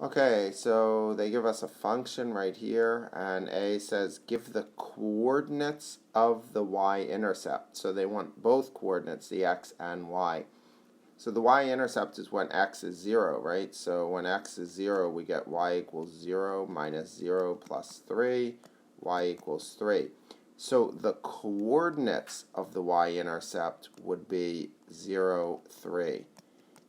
Okay, so they give us a function right here, and A says give the coordinates of the y-intercept. So they want both coordinates, the x and y. So the y-intercept is when x is 0, right? So when x is 0, we get y equals 0 minus 0 plus 3, y equals 3. So the coordinates of the y-intercept would be 0, 3.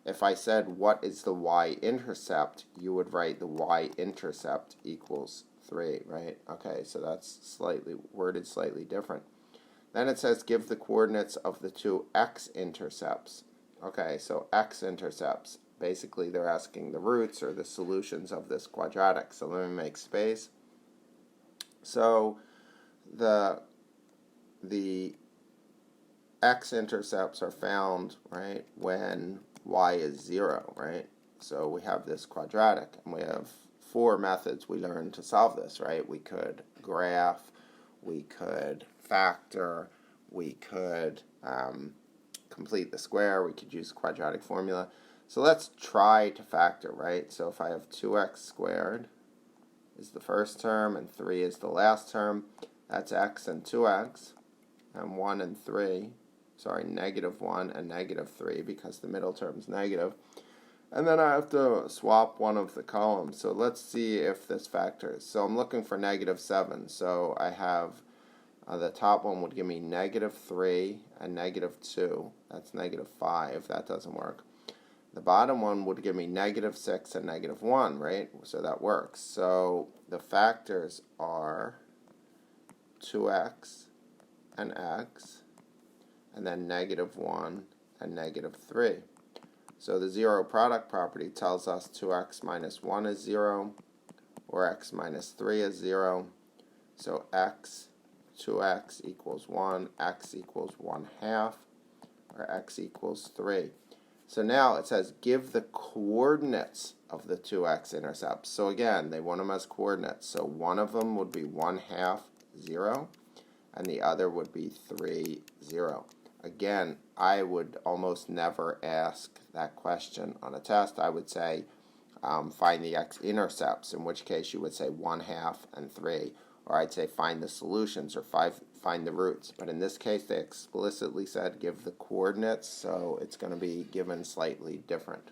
If I said what is the y-intercept, you would write the y-intercept equals 3, right? Okay, so that's worded slightly different. Then it says give the coordinates of the two x-intercepts. Okay, so x-intercepts, basically they're asking the roots or the solutions of this quadratic. So let me make space. So the x-intercepts are found, right, when y is 0, right? So we have this quadratic, and we have 4 methods we learned to solve this, right? We could graph, we could factor, we could complete the square, we could use the quadratic formula. So let's try to factor, right? So if I have 2x squared is the first term and 3 is the last term, that's x and 2x, and 1 and 3, sorry, negative 1 and negative 3 because the middle term is negative. And then I have to swap one of the columns. So let's see if this factors. So I'm looking for negative 7. So I have the top one would give me negative 3 and negative 2. That's negative 5. That doesn't work. The bottom one would give me negative 6 and negative 1, right? So that works. So the factors are 2x and x, and then negative 1 and negative 3. So the zero product property tells us 2x minus 1 is 0, or x minus 3 is 0. So x, 2x equals 1, x equals 1/2, or x equals 3. So now it says give the coordinates of the two x-intercepts. So again, they want them as coordinates. So one of them would be 1/2, 0, and the other would be 3, 0. Again, I would almost never ask that question on a test. I would say find the x-intercepts, in which case you would say 1/2 and 3. Or I'd say find the solutions or find the roots. But in this case, they explicitly said give the coordinates, so it's going to be given slightly different.